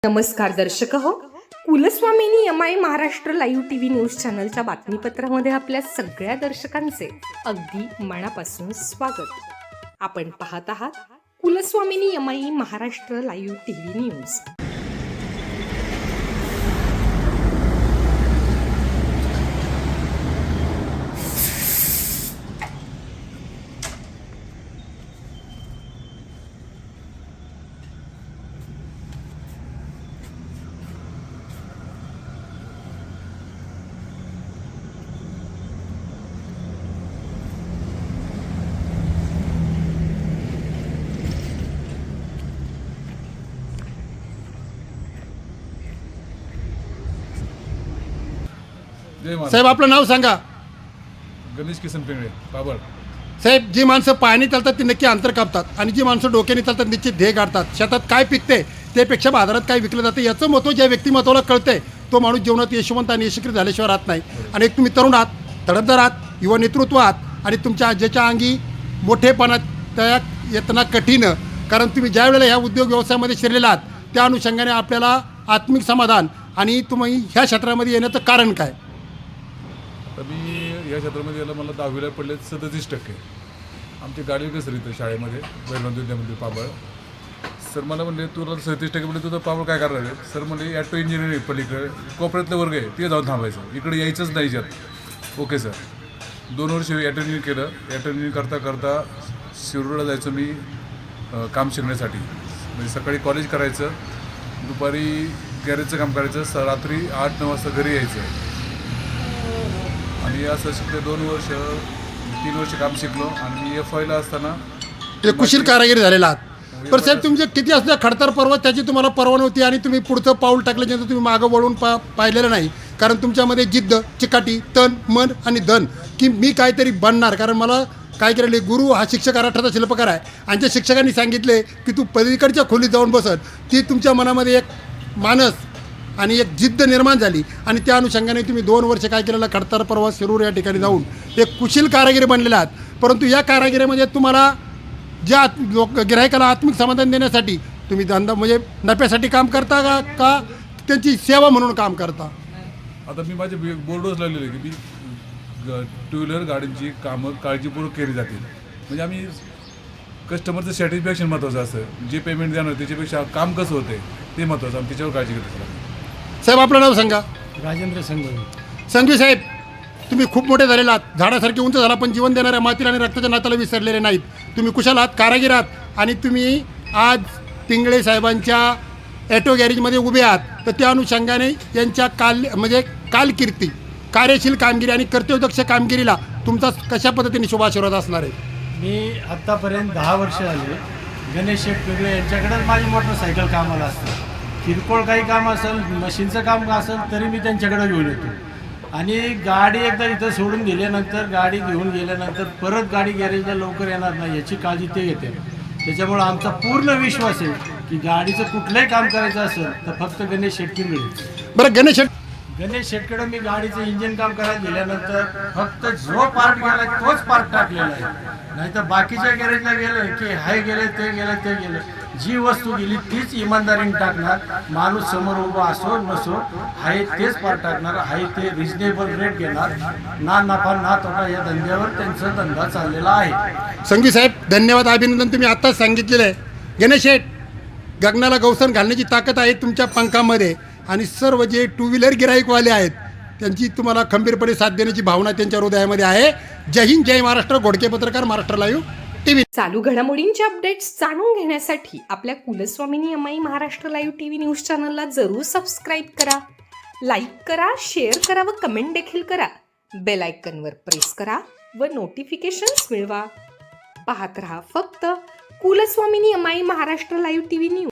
नमस्कार दर्शक हो, Kulswamini MI Maharashtra live TV news चॅनलच्या बातमीपत्रामध्ये आपल्या सगळ्या दर्शकांचे अगदी मनापासून स्वागत. आपण पाहत आहात Kulswamini MI Maharashtra live TV news. साहेब आपलं नाव सांगा. गणेश किसन पेंगळे बाबळ. साहेब, जी माणसं पायाने चालतात ती नक्की अंतर कापतात आणि जी माणसं डोक्याने चालतात निश्चित ध्येय गाठतात. शेतात काय पिकते त्यापेक्षा बाजारात काय विकलं जातं याचं महत्त्व ज्या व्यक्तिमत्वाला कळतंय तो माणूस जीवनात यशवंत आणि यशस्वी झाल्याशिवाय राहत नाही. आणि एक तुम्ही तरुण आहात, तडफदार आहात, युवा नेतृत्व आहात आणि तुमच्या ज्याच्या अंगी मोठेपणात त्या येतना कठीण, कारण तुम्ही ज्या वेळेला ह्या उद्योग व्यवसायामध्ये शिरलेला आहात त्या अनुषंगाने आपल्याला आत्मिक समाधान आणि तुम्ही ह्या क्षेत्रामध्ये येण्याचं कारण काय? तर मी या क्षेत्रामध्ये याला मला 10वीला पडले 37%. आमची गाडी कसं इथं शाळेमध्ये बैलवंत विद्यामंदिर पाबळ. सर मला म्हणले तुला 37% म्हणजे तुझं पाबळ काय करणार आहे? सर म्हणले ॲटो इंजिनिअरिंग पलीकडे कोपऱ्यातलं वर्ग आहे ते जाऊन थांबायचं, इकडे यायचंच नाही यात. Okay sir. 2 वर्ष ॲटो इंजिनिअरिंग केलं. ॲटो इंजिनिअरिंग करता करता शिरूरला जायचो मी काम शिकण्यासाठी. म्हणजे सकाळी कॉलेज करायचं, दुपारी गॅरेजचं काम करायचं, रात्री 8-9 वाजता घरी यायचं. आणि असं शिकले 2 वर्ष 3 वर्ष काम शिकलो. आणि मी FIला असताना ते कुशील कारागिरी झालेला आहात. पण साहेब तुमचे किती असल्या खडतर पर्वत त्याची तुम्हाला परवा नव्हती आणि तुम्ही पुढचं पाऊल टाकल्यानंतर तुम्ही मागं वळून पाहिलेलं नाही, कारण तुमच्यामध्ये जिद्द, चिकाटी, तन, मन आणि धन की मी काहीतरी बनणार. कारण मला काय केलेले गुरु हा शिक्षक अराठाचा शिल्पकार आहे आणि त्या शिक्षकांनी सांगितले की तू पलीकडच्या खोलीत जाऊन बसत. ती तुमच्या मनामध्ये एक मानस आणि एक जिद्द निर्माण झाली आणि त्या अनुषंगाने तुम्ही 2 वर्ष काय केलेला खडतर प्रवास शिरूर या ठिकाणी जाऊन एक कुशील कारागिरी बनलेले आहात. परंतु या कारागिरीमध्ये तुम्हाला ज्या गिरायकाला आत्मिक समाधान देण्यासाठी तुम्ही धंदा म्हणजे नफ्यासाठी काम करता का त्यांची सेवा म्हणून काम करता? आता मी माझे बोर्डच लावलेले की मी 2 व्हीलर गाडींची कामं काळजीपूर्वक केली जातील. म्हणजे आम्ही कस्टमरचं सॅटिस्फॅक्शन महत्त्वाचं असतं. जे पेमेंट देणार त्याच्यापेक्षा काम कसं होते ते महत्त्वाचं, आम्ही त्याच्यावर काळजी घेतो. साहेब आपलं नाव सांगा. राजेंद्र संघवी. संघवी साहेब, तुम्ही खूप मोठे झालेला आहात, झाडासारखे उंच झाला, पण जीवन देणाऱ्या मातीला आणि रक्ताच्या नात्याला विसरलेले नाहीत. तुम्ही कुशल आहात, कारागीर आहात आणि तुम्ही आज तिंगळे साहेबांच्या ॲटो गॅरेजमध्ये उभे आहात. तर त्या अनुषंगाने यांच्या कालकीर्ती, कार्यशील कामगिरी आणि कर्तव्यदक्ष कामगिरीला तुमचा कशा पद्धतीने शुभाशीर्वाद असणार आहे? मी आत्तापर्यंत 10 वर्ष झाले गणेश शेठ पेगळे यांच्याकडेच माझी मोटरसायकल कामाला असते. किरकोळ काही काम असेल, मशीनचं काम असेल तरी मी त्यांच्याकडे घेऊन येतो. आणि गाडी एकदा इथं सोडून दिल्यानंतर, गाडी घेऊन गेल्यानंतर परत गाडी गॅरेजला लवकर येणार नाही याची काळजी ते घेते. त्याच्यामुळं आमचा पूर्ण विश्वास आहे की गाडीचं कुठलंही काम करायचं असेल तर फक्त गणेश शेठ मिळेल. बरं गणेश शेटकडे मी गाडीचं इंजिन काम करायला गेल्यानंतर फक्त जो पार्ट गेला तोच पार्ट टाकलेला आहे. नाहीतर बाकीच्या गॅरेजला गेले की हाय गेले ते गेले. जी वस्तू गेली तीच इमानदारीने टाकणार. माणूस समोर उभा असो नसो हाय तेच पार्ट टाकणार, हाय ते रिजनेबल रेट घेणार. ना नफा ना तोटा या धंद्यावर त्यांचा धंदा चाललेला आहे. संघवी साहेब धन्यवाद, अभिनंदन. तुम्ही आत्ताच सांगितलेलं आहे गणेश शेठ, गगनाला गवसन घालण्याची ताकद आहे तुमच्या पंखामध्ये आणि सर्व जे 2 व्हीलर गिराईकवाले आहेत त्यांची तुम्हाला खंबीरपणे साथ देण्याची भावना त्यांच्या हृदयामध्ये आहे. जय हिंद, जय महाराष्ट्र. घोडके पत्रकार, महाराष्ट्र लाईव्ह टीव्ही. चालू घडामोडींचे अपडेट्स जाणून घेण्यासाठी आपल्या Kulswamini MI Maharashtra live TV news चॅनलला जरूर सबस्क्राईब करा, लाईक करा, शेअर करा व कमेंट देखील करा. बेल आयकॉनवर प्रेस करा व नोटिफिकेशन्स मिळवा. पाहत रहा फक्त Kulswamini MI Maharashtra live TV news.